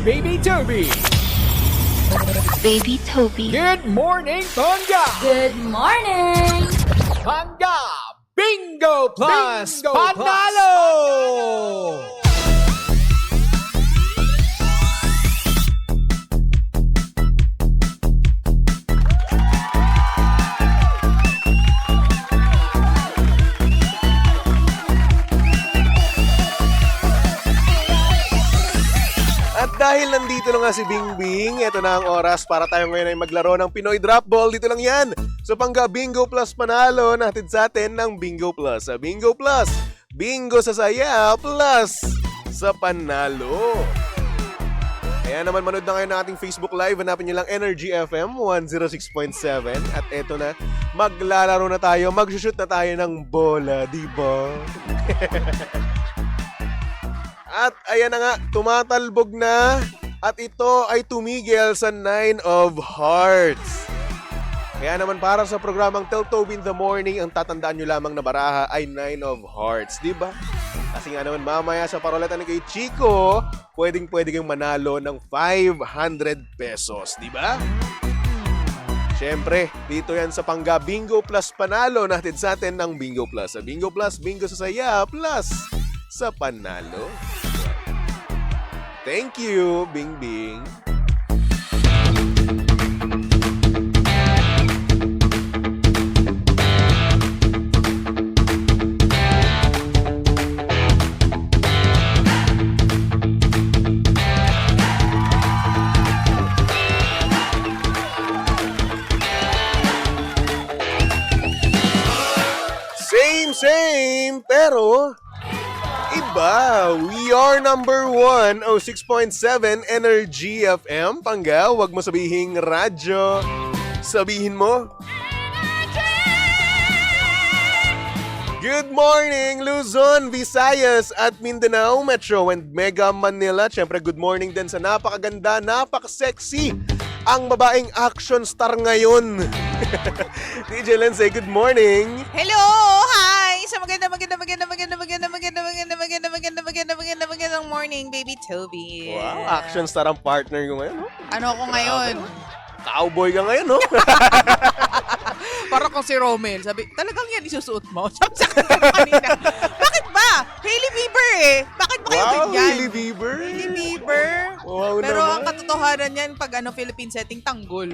Baby Toby. Baby Toby. Good morning, Bangga. Good morning! Bangga Bingo Plus Bingo Panalo! At dahil nandito na nga si Bingbing, ito na ang oras para tayo ngayon ay maglaro ng Pinoy Drop Ball. Dito lang yan sa Pangga Bingo Plus Panalo, natin sa atin ng Bingo Plus. Sa Bingo Plus, bingo sa saya plus sa panalo. Kaya naman manood na kayo ng ating Facebook Live. Hanapin nyo lang Energy FM 106.7. At eto na, maglalaro na tayo, mag-shoot na tayo ng bola, di ba? At ayan na nga, tumatalbog na at ito ay tumigil sa 9 of Hearts. Kaya naman para sa programang Tell Toby in the Morning, ang tatandaan nyo lamang na baraha ay 9 of Hearts, di ba? Kasi nga naman mamaya sa paroleta ni kay Chico, pwedeng kayong manalo ng 500 pesos, di ba? Siyempre, dito yan sa Pangga Bingo Plus Panalo, natin sa atin ng Bingo Plus. Sa Bingo Plus, bingo sa saya plus sa panalo. Thank you, Bing Bing. Same, pero iba. We are number 1, 06.7 Energy FM. Pangga, wag mo sabihing radyo. Sabihin mo. Good morning, Luzon, Visayas at Mindanao Metro and Mega Manila. Siyempre, good morning din sa napakaganda, napaka-sexy ang babaeng action star ngayon. DJ Len, say good morning. Hello! Hi! Sa magandang morning, Baby Toby. Wow, action star ang partner ko ngayon. No? Ano ako ngayon? Cowboy ka ngayon, no? Para kung si Romel. Sabi, talagang yan isusuot mo? Sabi sa kanya kanina. Bakit ba? Hailey Bieber eh. Bakit ba kayo Wow, ganyan? Hailey Bieber. Hailey Bieber. Wow Pero naman. ang katotohanan yan, pag Philippine setting, tanggol.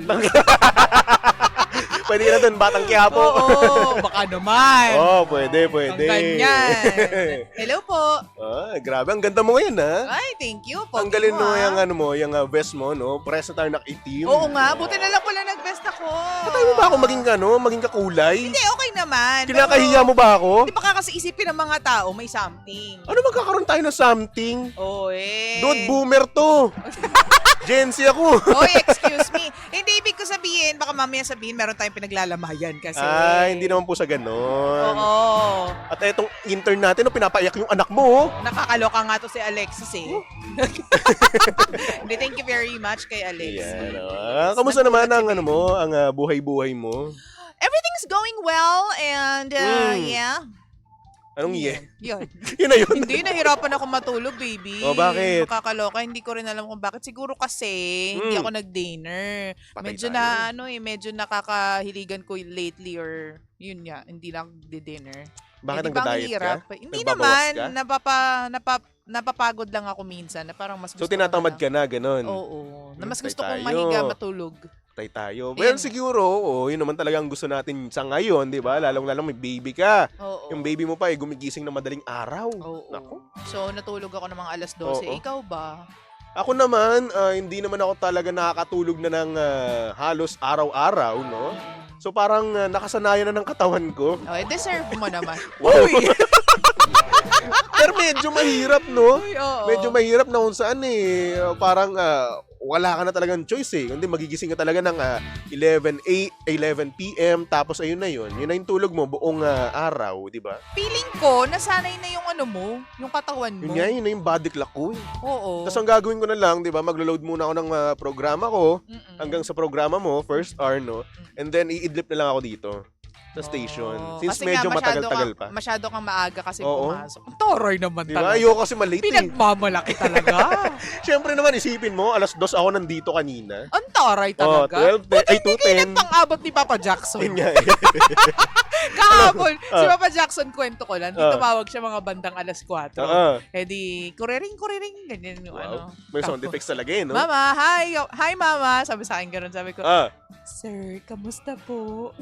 Pwede na doon, Batang Quiapo. Oo, baka naman. Oh, pwede. Ang ganyan. Hello po. Ah, grabe, ang ganda mo ngayon, ha? Ay, thank you. Ang galing mo, yung vest mo, no? Press na tayo nakitim. Oo nga, buti na lang pala nag-best ako. Patay mo ba ako maging kakulay? Hindi, okay naman. Kinakahiya mo ba ako? Hindi baka kasi isipin ng mga tao may something. Ano magkakaroon tayo ng something? Oo eh. Dude, boomer to. Gen Z ako. Oy, excuse me. Hindi ibig ko sabihin, baka mamaya sabihin meron tayong pinaglalamayan kasi. Hindi naman po sa ganon. Oo. At etong intern natin, pinapaiyak yung anak mo. Nakakaloka nga to si Alexis eh. Hindi, thank you very much kay Alexis. Yan. Kamusta naman ang buhay-buhay mo? Everything's going well and yeah. Anong yeah? Yun. Yun na yun. Hindi, nahirapan ako matulog, baby. Oh, bakit? Makakaloka. Hindi ko rin alam kung bakit. Siguro kasi hindi ako nag-dinner. Patay Medyo tayo. medyo nakakahiligan ko lately or yun nga, hindi na dinner. Bakit Di ba ang nagda-diet hirap? ka? Hindi Nagbabawas naman. ka? Napapagod lang ako minsan. Na parang mas gusto So, tinatamad ko ka na, ganon. Oo. Na mas Patay gusto kong tayo. mahiga, matulog. Patay tayo. Ayan. Well, siguro, yun naman talaga ang gusto natin sa ngayon, di ba? Lalong-lalong may baby ka. Oo. Yung baby mo pa, gumigising na madaling araw. Oo. Naku. So, natulog ako ng mga alas 12. Oo. Ikaw ba? Ako naman, hindi naman ako talaga nakakatulog na ng halos araw-araw, no? So parang nakasanayan na ng katawan ko. Okay, deserve mo naman. Wow! Pero medyo mahirap, no? Uy, oo. Medyo mahirap na kung saan parang wala ka na talagang choice eh. Hindi magigising ka talaga ng 11 p.m. tapos ayun na yun. Yun na yung tulog mo buong araw, di ba? Feeling ko, nasanay na yung ano mo, yung katawan mo. Yun nga, yun na yung body clock ko eh. Oo. Tapos ang gagawin ko na lang, di ba, maglo-load muna ako ng programa ko Mm-mm. hanggang sa programa mo, first hour, no? And then, i-idlip na lang ako dito. sa station. Oo. Since Kasi medyo nga, matagal-tagal pa. Masyado kang maaga kasi Oo. pumasok. Ang Toroy naman Di ba? talaga. Ayoko kasi malate eh. Pinagmamalaki talaga. Siyempre naman, isipin mo, 2:00 ako nandito kanina. Ang taray Oh, talaga. 12, ay, Hindi kayo 2:10. nagpang-abot ni Papa Jackson. Yun nga eh. Kahapon, si Papa Jackson, kwento ko lang, di Ah. tumawag siya mga bandang 4:00. Oo. Eh di, kuriring, ganyan yung ano. Wow. May sound effects talaga eh, no? Mama, hi! Hi, Mama! Sabi sa akin ganun. Sabi ko, Ah. Sir, kamusta po?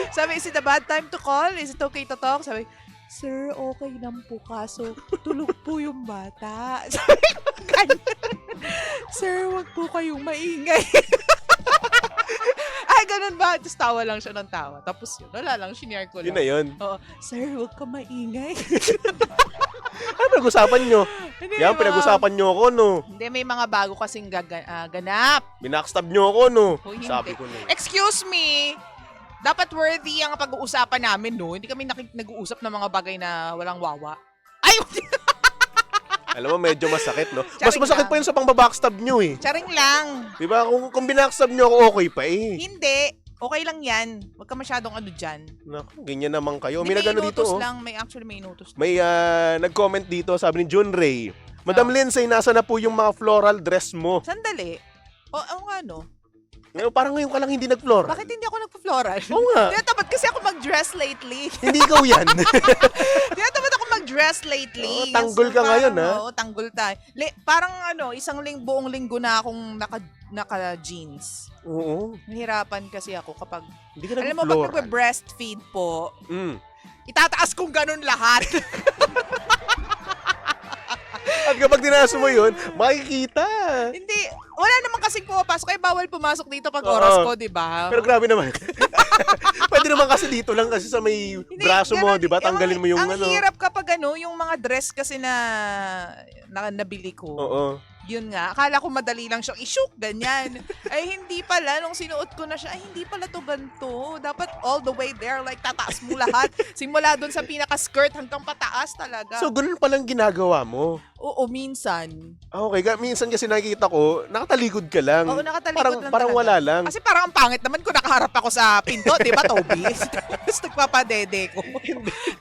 Sabi, is it a bad time to call? Is it okay to talk? Sabi, Sir, okay lang po kaso tulog po yung bata. Sabi ko, ganyan. Sir, wag po kayong maingay. Ay, ganun ba? Tapos tawa lang siya ng tawa. Tapos yun, wala lang, shinare ko lang. Yun na yun. Oo, Sir, wag ka maingay. Ano pinag-usapan nyo? Hindi, Yan, mga- pinag-usapan nyo ako, no? Hindi, may mga bago kasing ganap. Binackstab nyo ako, no? Oh, hindi. Sabi ko na eh. Excuse me, dapat worthy ang pag-uusapan namin, no? Hindi kami nag-uusap ng mga bagay na walang wawa. Ay! Alam mo, medyo masakit, no? Mas Charing masakit lang. pa yun sa pang-backstab nyo, eh. Charing lang. Di ba? Kung binackstab nyo ako, okay pa, eh. Hindi. Okay lang yan. Huwag ka masyadong ano dyan. Naku, ganyan naman kayo. Hindi, May nagano dito, inutos oh. lang. May inutos. May nag-comment dito, sabi ni Jun Ray. Madam Oh. Lindsay, nasa na po yung mga floral dress mo? Sandali. O nga, no? Ngayon, parang ngayon ka lang hindi nag-floral. Bakit hindi ako nagpa-floral? Oo nga. Tinatamad kasi ako mag-dress lately. Hindi ikaw yan. Tinatamad ako mag-dress lately. Oo, tanggol ka parang, ngayon, ha? Oo, tanggol tayo. Parang buong linggo na akong naka-jeans. Oo. Nahirapan kasi ako kapag, Hindi ka alam mo, pag nag-floral. nagbe-breastfeed po, Mm. itataas kong ganun lahat. At kapag dinaso mo yun, makikita. Hindi, wala naman kasing pumapasok. Kaya bawal pumasok dito pag Oo. oras ko, di ba? Pero grabe naman. Pwede naman kasi dito lang kasi sa may Hindi, braso mo, ganun, di ba? Tanggalin mo yung ang ano. hirap kapag yung mga dress kasi na nabili ko. Oo. Yun nga, akala ko madali lang siyang i-shook, ganyan. Ay, hindi pala. Nung sinuot ko na siya, ay, hindi pala to ganito. Dapat all the way there, like, tataas mo lahat. Simula dun sa pinaka-skirt hanggang pataas talaga. So, ganun palang ginagawa mo. Oo, minsan. Okay, minsan kasi nakikita ko, nakatalikod ka lang. Oo, nakatalikod lang Parang talaga. wala lang. Kasi parang ang pangit naman kung nakaharap ako sa pinto, di ba, Toby? Tapos nagpapadede ko.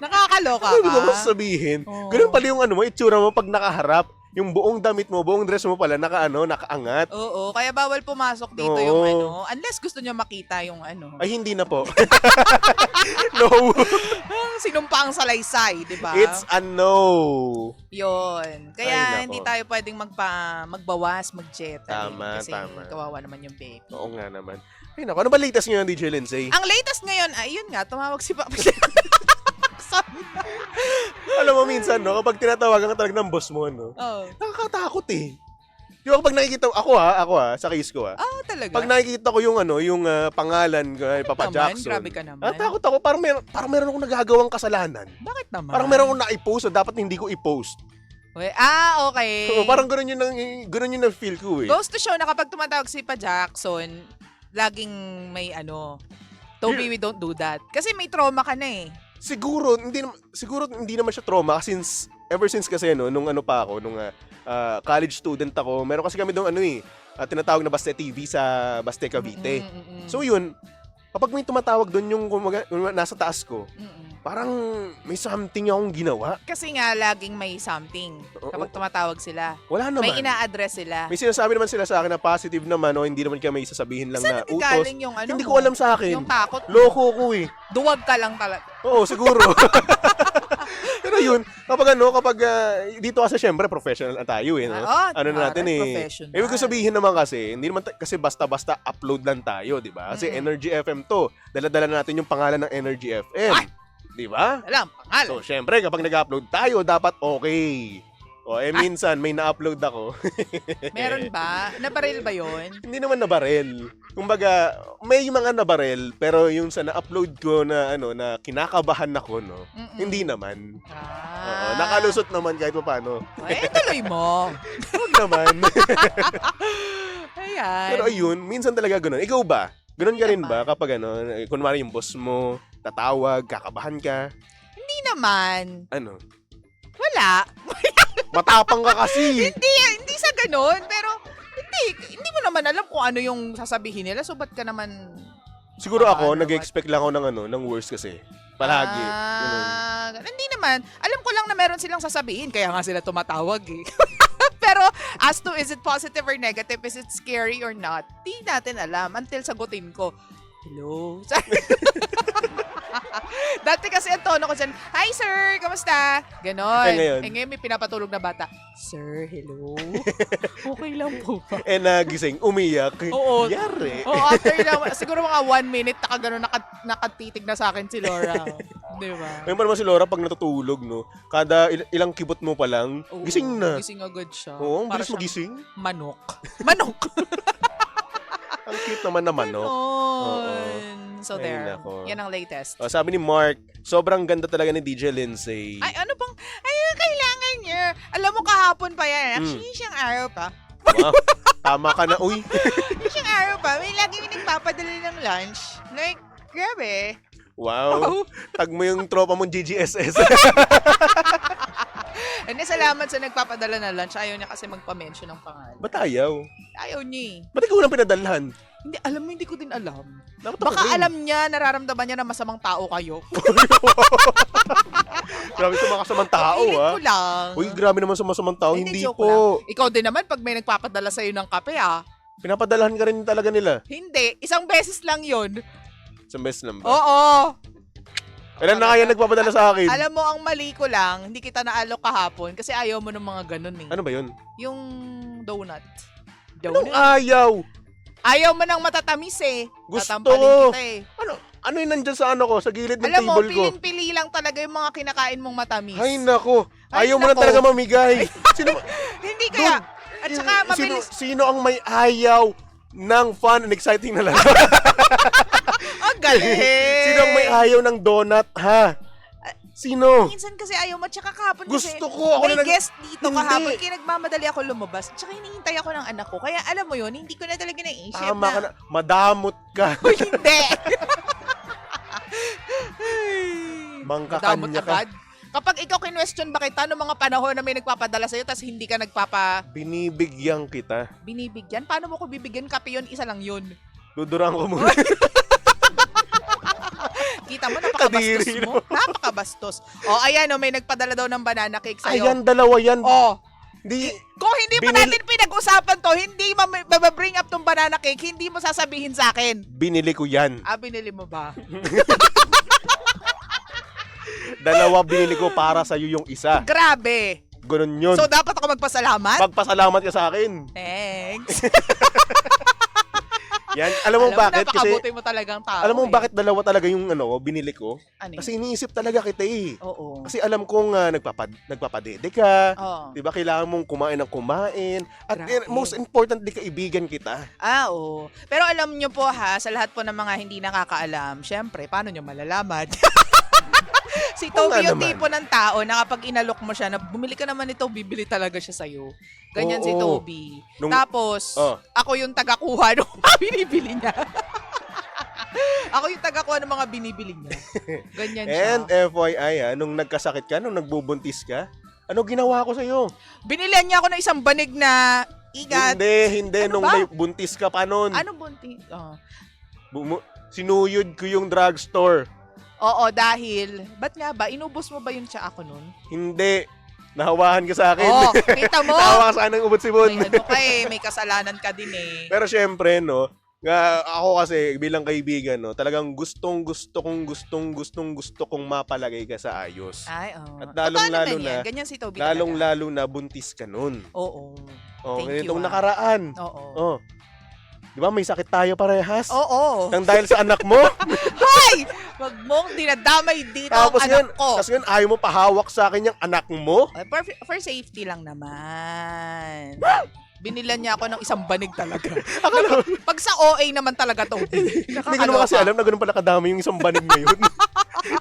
Nakakaloka Ano ka. gusto ko sabihin? Oo. Ganun pala yung itsura mo pag nakaharap. Yung buong damit mo, buong dress mo pala, nakaangat. Oo, kaya bawal pumasok dito Oo. yung unless gusto nyo makita yung Ay, hindi na po. No. sinumpang salaysay, di ba? It's a no. Yun. Ay, Kaya nako. hindi tayo pwedeng magbawas, mag-jet. Tama, kasi tama. kawawa naman yung baby. Oo nga naman. Ay, naku. Ano ba latest ngayon, DJ Lindsay? Ang latest ngayon, ayun nga, tumawag si Papa. Alam mo minsan, no, kapag tinatawagan ka talaga ng boss mo, no, Oh. nakakatakot eh. Di ba kapag nakikita, ako ha, sa case ko ha, Ah, talaga? pag nakikita ko yung pangalan, Papa naman? Jackson, Grabe ka naman. takot ako, parang meron akong nagagawang kasalanan. Bakit naman? Parang meron akong na-post, dapat hindi ko i-post. Okay. So, parang ganun yung na-feel ko eh. Goes to show na kapag tumatawag si Pa Jackson, laging may Toby, we don't do that. Kasi may trauma ka na eh. Siguro hindi naman siya trauma since ever since kasi nung pa ako nung college student ako, meron kasi kami doon tinatawag na Baste TV sa Baste Cavite. So yun, kapag may tumatawag doon yung nasa taas ko, parang may something akong ginawa. Kasi nga laging may something kapag tumatawag sila. Wala naman. May ina-address sila. May sinasabi naman sila sa akin na positive naman, hindi naman kami sasabihin lang Saan na utos. nagagaling yung Hindi mo? ko alam sa akin. Yung takot mo? Loko ko eh. Duwag ka lang talaga. Oo, siguro. Pero yun, kapag dito kasi syempre professional na tayo eh. No? Ano na natin eh. professional. Ibig ko sabihin naman kasi, hindi naman kasi basta-basta upload lang tayo, di ba? Kasi Energy FM to. Dala-dala natin yung pangalan ng Energy FM. Ay! Di ba? Alam, pangalan. So, syempre, kapag nag-upload tayo, dapat okay. O, minsan, may na-upload ako. Meron ba? Nabaril ba yon? Hindi naman nabarel. Kumbaga, may mga nabarel, pero yung sa na-upload ko na, na kinakabahan ako, no? Hindi naman. Oo, nakalusot naman kahit pa paano. Tuloy mo. Huwag naman. Ayan. Pero ayun, minsan talaga ganun. Ikaw ba? Ganun ka rin ba kapag kunwari yung boss mo, tatawag, kakabahan ka? Hindi naman. Ano? Wala. Matapang ka kasi. Hindi sa ganun. Pero, hindi mo naman alam kung ano yung sasabihin nila. So, ba't ka naman Siguro Baka ako, ano, nag-expect lang ako ng worst kasi. Palagi. Ganun. Hindi naman. Alam ko lang na meron silang sasabihin, kaya nga sila tumatawag eh. Pero as to is it positive or negative, is it scary or not, di natin alam until sagutin ko. Hello? Dati kasi ang tono ko dyan, hi sir, kamusta? Ganon. Ngayon May pinapatulog na bata, sir, hello? Okay lang po ba? Nagising, umiyak. Oo. Yari. Oo, after lang, siguro mga 1 minute, nakatitig na sa akin si Laura. Di ba? Ngayon pa naman si Laura pag natutulog, no? Kada ilang kibot mo pa lang, Oo, gising na. Gising agad siya. Oo, ang Para bilis siyang magising. Manok. Manok! Ang cute naman na manok. Ganon. So Ay, there. nako. Yan ang latest. Sabi ni Mark, sobrang ganda talaga ni DJ Lindsay. Ay, ano bang, kailangan niya. Alam mo, kahapon pa yan. Actually, siyang araw pa. Wow, tama ka na, uy. Siyang araw pa. May lagi may nagpapadala ng lunch. Like, grabe. Wow. Tag mo yung tropa mong GGSS. And salamat sa nagpapadala ng lunch. Ayaw niya kasi magpa-mention ng pangalan. Ba't ayaw? Ayaw niya eh. Ba't ikaw lang pinadalhan? Hindi, alam mo, hindi ko din alam. Dapat ako Baka rin. alam niya, nararamdaman niya na masamang tao kayo. Grabe sa mga kasamang tao, Feeling ah. ko lang. Uy, grabe naman sa masamang tao. Hindi joke po. lang. Ikaw din naman, pag may nagpapadala sa'yo ng kape, Pinapadalahan ka rin talaga nila. Hindi, isang beses lang yun. Sa best number. Oo. Kailan na kaya nagpapadala sa akin? Alam mo, ang mali ko lang, hindi kita naalok kahapon kasi ayaw mo ng mga ganun eh. Ano ba yun? Yung donut. Anong ayaw? Ayaw mo ng matatamis eh. Gusto. Tatampalin kita eh. Ano yun nandyan sa ano ko? Sa gilid ng Alam mo, table ko? pilin-pili lang talaga yung mga kinakain mong matamis. Ay, nako. Ay, Ayaw mo na nako. talaga mamigay. Sino, Hindi kaya. At saka mabilis. Sino ang may ayaw ng fun and exciting na lang? Ang galing. Sino ang may ayaw ng donut, ha? Sino? Minsan kasi ayaw mo. Tsaka kahapon kasi Gusto ko. Ako may na guest dito Hindi. kahapon. Kaya nagmamadali ako lumabas. Tsaka hinihintay ako ng anak ko. Kaya alam mo yun, hindi ko na talaga naisip Tama ka na. Madamot ka. Uy, hindi. Mangka Madamot kanya ka. agad. Kapag ikaw kinwestiyon ba kita noong mga panahon na may nagpapadala sa'yo tapos hindi ka Binibigyan kita. binibigyan, paano mo ko bibigyan? Kape yun, isa lang yun. Duduran ko muna. Kita mo, napakabastos Kadiri mo. Napakabastos. O, ayan, may nagpadala daw ng banana cake sa'yo. Ayan, dalawa yan. O, Di, kung hindi pa natin pinag-usapan to, hindi mababring up tong banana cake, hindi mo sasabihin sa akin. binili ko yan. Binili mo ba? Dalawa binili ko para sa'yo yung isa. Grabe. Ganun yun. So, dapat ako magpasalamat? Pagpasalamat ka sa akin. Thanks. Yan. Alam mo bakit? Kasi, napakabuti mo talagang tao. alam mo eh. bakit dalawa talaga yung binili ko? Ano yun? Kasi iniisip talaga kita eh. Oo. Kasi alam kong nagpapadede ka. Oo. Diba, kailangan mong kumain ng kumain. At Grabe. most importantly, kaibigan kita. Oo. Pero alam nyo po sa lahat po ng mga hindi nakakaalam, syempre, paano nyo malalaman? Si Oo nga Toby yung naman. tipo ng tao na kapag inalok mo siya, na bumili ka naman nito, bibili talaga siya sa'yo. Ganyan si Oo. Toby. Nung- Tapos, Oh. ako yung tagakuha ng mga binibili niya. Ako yung tagakuha ng mga binibili niya. Ganyan siya. And FYI, nung nagkasakit ka, nung nagbubuntis ka, ano ginawa ko sa'yo? Binilan niya ako ng isang banig na igat. Hindi. Ano Nung ba? may buntis ka pa nun. Ano bunti? Sinuyod ko yung drugstore. Oo, dahil, ba't nga ba? Inubos mo ba yung tsa ako nun? Hindi. Nahawahan ka sa akin. Oo, kita mo? Nahawa ka sa akin ng ubot-sibon. May ano ka eh, may kasalanan ka din eh. Pero syempre, no, ako kasi bilang kaibigan, no, talagang gustong gusto kong mapalagay ka sa ayos. Ay, oo. At lalong-lalo Totoo naman yan. na- Ganyan si Toby talaga. Lalong-lalo na buntis ka nun. Oo. Oh, Thank ganitong you, nakaraan. Oo. Oh. Di ba may sakit tayo parehas? Oo. Nang dahil sa anak mo. Hoy! Wag mong dinadamay dito ang Tapos anak ko. Tapos yun, ayaw mo pahawak sa akin yung anak mo. For safety lang naman. Binilan niya ako ng isang banig talaga. Pag sa OA naman talaga, Toby. Hindi ko naman kasi alam na ganun pala kadami yung isang banig ngayon.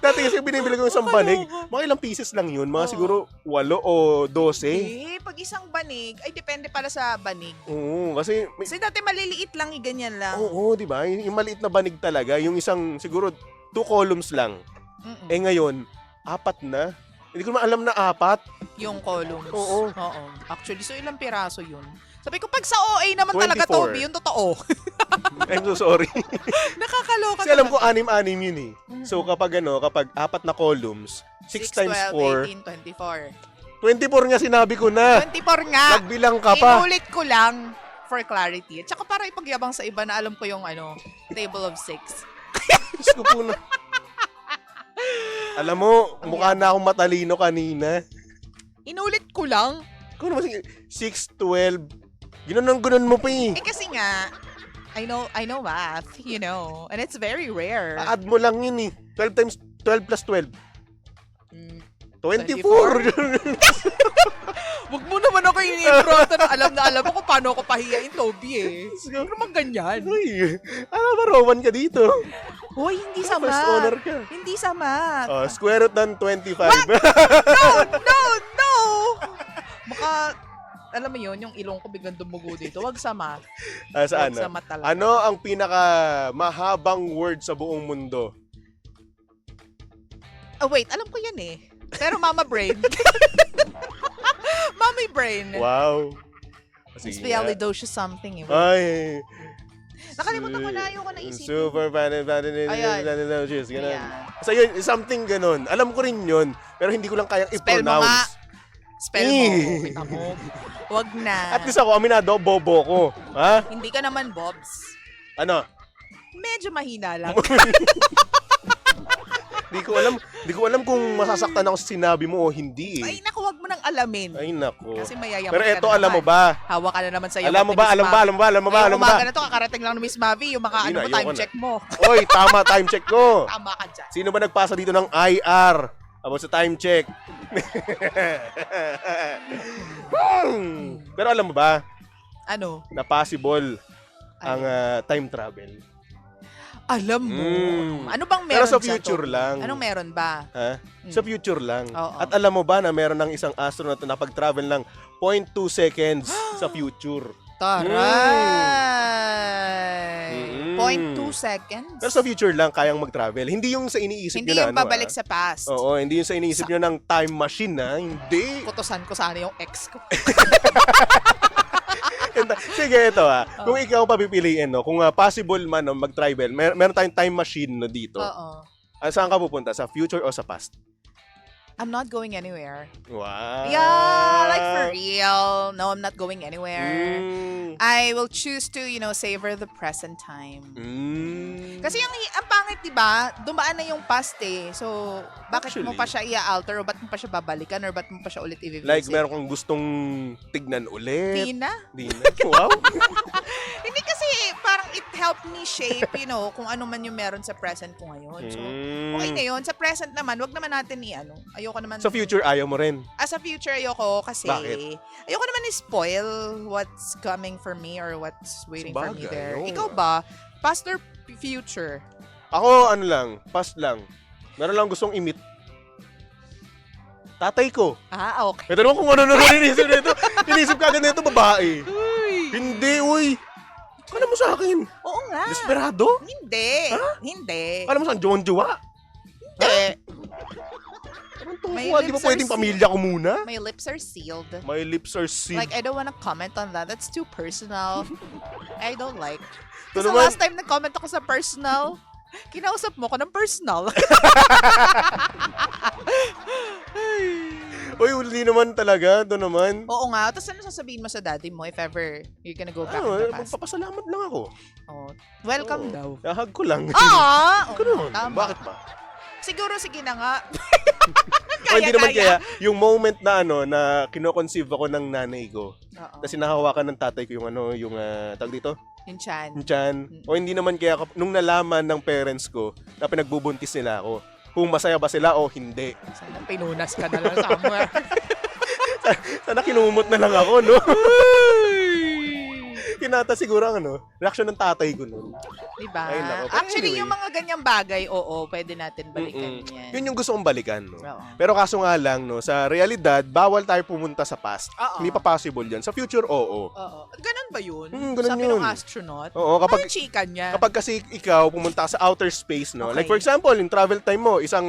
Dati kasi binibili ko yung isang banig, mga ilang pieces lang yun. Mga Oo. siguro 8 o 12. Pag isang banig, ay depende pala sa banig. Oo, kasi Kasi dati maliliit lang, ganyan lang. oo, di ba? Yung maliit na banig talaga, yung isang siguro 2 columns lang. Mm-mm. Eh ngayon, 4 na. Hindi ko naman alam na 4. Yung columns. Oo. Actually, so ilang piraso yun? Sabi ko, pag sa OA naman talaga, 24. Toby, yung totoo. I'm so sorry. Nakakaloka. Kasi alam ko talaga. anim-anim yun eh. So kapag kapag apat na columns, 6 times 4, 18, 24. 24 nga sinabi ko na. 24 nga. Nagbilang ka pa. Inulit ko lang for clarity. At saka para ipagyabang sa iba na alam ko yung table of 6. Diyos ko po na. Alam mo, mukha na akong matalino kanina. Inulit ko lang. Kung naman 6, 12, gano'n mo pa eh. Eh kasi nga, I know math, and it's very rare. Add mo lang yun eh. 12 times 12 plus 12. Mm, 24. Wag mo naman ako ini-improta na alam mo kung paano ako pahiyain, Toby eh. Ano naman ganyan? Uy, ba Roman ka dito? Hoy, hindi sa First math. honor ka. Hindi sa math. Square root ng 25. No! Maka, alam mo yun, yung ilong ko biglang dumugo dito. Wag sa math. Saan? Wag sa math talaga. Ano ang pinaka mahabang word sa buong mundo? Oh, wait, alam ko yan eh. Pero mama brain. Mommy brain. Wow. It's Sige nga. Bialidocious something eh. Ay. Nakalimutan ko na, ayoko na isipin. Super Ayan. Bialidocious. Ganun. Ayan. So yun, something ganun. Alam ko rin yun, pero hindi ko lang kayang Spell mo nga. i-pronounce. Spell mo. Kita mo. Wag na. At least ako, aminado, bobo ko. Ha? Hindi ka naman, Bobs. Ano? Medyo mahina lang. Di ko alam kung masasaktan ako sa sinabi mo o hindi Ay, eh. naku, wag mo nang alamin. Ay, nako. Kasi mayayaman Pero ka eto, na alam mo naman. ba? Hawak ka na naman sa iyo. Alam mo ba? Ngayong umaga na to, kakarating lang ni Miss Mavi, yung mga Hindi na, time ayoko na. check mo. Oy, tama, time check ko. Tama ka dyan. Sino ba nagpasa dito ng IR? About sa time check. Pero alam mo ba Ano? na possible ang time travel? Alam mo. Mm. Ano bang Pero meron sa dyan, future Toby? lang. Anong meron ba? Ha? Sa future lang. Oo. At alam mo ba na meron ng isang astronaut na pag-travel ng 0.2 seconds sa future? Taray! 0.2 seconds? Pero sa future lang kayang mag-travel. Hindi yung sa iniisip Hindi nyo na yung babalik sa past. Oo, hindi yung sa iniisip nyo ng time machine na. Hindi. Putusan ko sana yung ex ko. Sige, ito Kung ikaw papipiliin, no, kung possible man no, mag-travel, meron tayong time machine no, dito. Oo. Saan ka pupunta? Sa future o sa past? I'm not going anywhere. Wow. Yeah, like for real. No, I'm not going anywhere. Mm. I will choose to, savor the present time. Mm. Kasi ang pangit, di ba? Dumaan na yung past eh. So, bakit mo Actually. pa siya i-alter o ba't mo pa siya babalikan or ba't mo pa siya ulit i-visit? Like, meron kang gustong tignan ulit. Di na. Di na. Wow. Hindi kasi parang it helped me shape, kung ano man yung meron sa present ko ngayon. So, okay na yun. Sa present naman, wag naman natin ayoko naman. Sa future, ayaw mo rin. Sa future, ayoko kasi Bakit? ayoko naman i-spoil what's coming for me or what's waiting for me Sabagay, there. oo. Ikaw ba? Past or future? Ako, past lang. Meron lang gustong i-meet. Tatay ko. Okay. Ito naman kung ano inisip nito. Inisip ka agad nito, babae. Hindi, uy. Alam mo sa akin? Oo nga. Desperado? Hindi. Hindi. Alam mo saan, John Jowa? Hindi. Anong May tungkol? Di ba lips are pwedeng sealed. pamilya ko muna? My lips are sealed. My lips are sealed. Like, I don't wanna comment on that. That's too personal. I don't like. Ito Kasi naman- last time nag-comment ako sa personal, kinausap mo ko ng personal. Uy, hindi naman talaga. Ito naman. Oo nga. Tapos ano sasabihin mo sa daddy mo if ever you're gonna go back in the past? Magpapasalamat lang ako. Oh, welcome Oo. daw. Hug ko lang. Oo, Ganun. tama. Bakit ba? Siguro, sige na nga. O hindi naman kaya, yung moment na na kino-conceive ako ng nanay ko, Oo. kasi nahawakan ng tatay ko yung tawag dito, Yung chan. yung tiyan. O hindi naman kaya, nung nalaman ng parents ko na pinagbubuntis nila ako, kung masaya ba sila o hindi. Sana pinunas ka na lang somewhere. Sana kinumot na lang ako, no? Kinata siguro ang reaction ng tatay ko nun. Diba? Ay, nako. Pero Actually, anyway. yung mga ganyang bagay, oo, pwede natin balikan yan. Yun yung gusto kong balikan, no? Oo. Pero kaso nga lang, no, sa realidad, bawal tayo pumunta sa past. Oo. Hindi pa possible yan. Sa future, oo. Oo. Ganun ba yun? Ganun Sabi yun. ng astronaut? Oo, kapag Ano chika niya? kasi ikaw pumunta ka sa outer space, no? Okay. Like for example, yung travel time mo, isang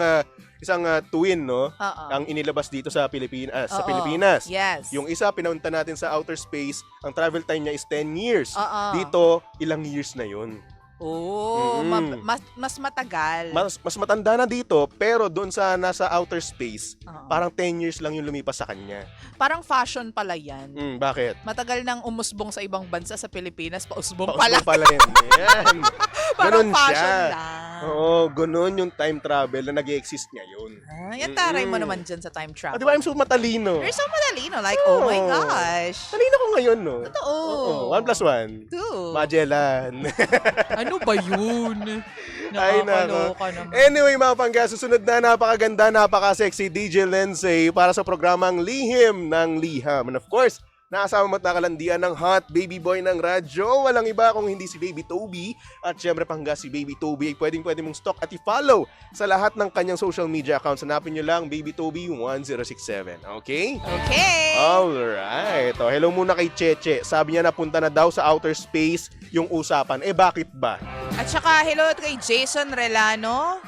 twin, no? Oo. Ang inilabas dito sa sa Oo. Pilipinas. Yes. Yung isa, pinunta natin sa outer space, ang travel time niya is 10 years. Oo. Dito, ilang years na yun. Oh, mas matagal. Mas matanda na dito, pero doon sa nasa outer space, Oo. parang 10 years lang yung lumipas sa kanya. Parang fashion pala yan. Bakit? Matagal nang umusbong sa ibang bansa sa Pilipinas, pausbong Pausbong pala. pala yun. Yan. Parang Ganun fashion siya. lang. Oo, ganun yung time travel na nag-exist ngayon. Yan taray mo naman dyan sa time travel. Di ba I'm so matalino? You're so matalino. Like, oh my Oo. gosh. Talino ko ngayon, no? Totoo. Oo, 1+1. 2. Magellan. Ano ba yun? Ay, Nakakaloka naman. Anyway, mga pangga, susunod na napakaganda, napaka-sexy DJ Lindsay para sa programang Lihim ng Liham. And of course, nakasama mo at nakalandian ng hot baby boy ng radyo. Walang iba kung hindi si Baby Toby. At syempre pangga, si Baby Toby ay pwede mong stalk at i-follow sa lahat ng kanyang social media accounts. Hanapin nyo lang Baby Toby 1067. Okay? Okay. Alright. O, hello muna kay Cheche. Sabi niya napunta na daw sa outer space yung usapan. Bakit ba? At saka, hello kay Jason Relano.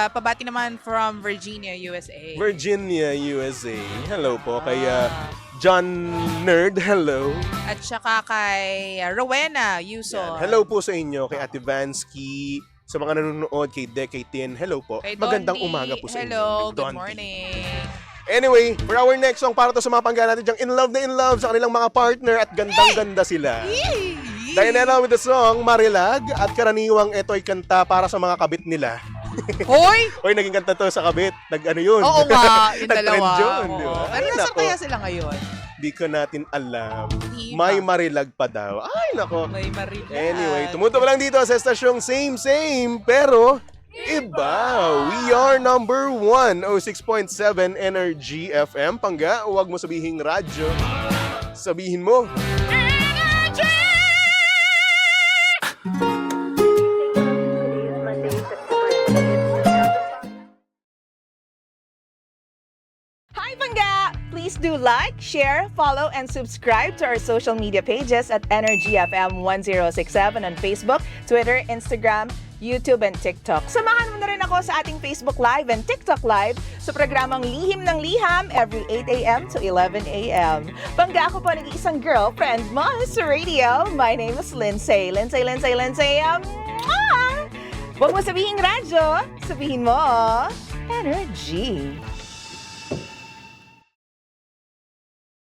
Pabati naman from Virginia, USA. Virginia, USA. Hello po kay John Nerd. Hello. At saka kay Rowena Yuson. Yan. Hello po sa inyo kay Ate Vansky. Sa mga nanonood kay Tin. Hello po. Kay Magandang Dondi. umaga po sa inyo. Hello, Kay good Dondi. morning. Anyway, for our next song, para to sa mga pangga natin dyang in love sa kanilang mga partner at gandang-ganda sila. Dianela with the song Marilag at karaniwang ito ay kanta para sa mga kabit nila. Hoy! Hoy, naging kanta to sa kabit. Nag-ano yun? Oo nga, yung Nag-trend dalawa. yun, di ba? Oo. Pero Ay, nasa nako. kaya sila ngayon? Di ka natin alam. Di ba? May Marilag pa daw. Ay, nako. May marilan. Anyway, tumuto pa lang dito sa estasyong same, pero iba. We are number 1, 06.7 Energy FM. Pangga, huwag mo sabihing radyo. Sabihin mo. Hi, Pangga! Please do like, share, follow, and subscribe to our social media pages at Energy FM 1067 on Facebook, Twitter, Instagram, YouTube, and TikTok. Samahan mo na rin ako sa ating Facebook Live and TikTok Live sa programang Lihim ng Liham every 8 a.m. to 11 a.m. Pangga, ako po nag-iisang girlfriend mo sa radio. My name is Lindsay. Lindsay. Huwag mo sabihing radyo, sabihin mo, Energy.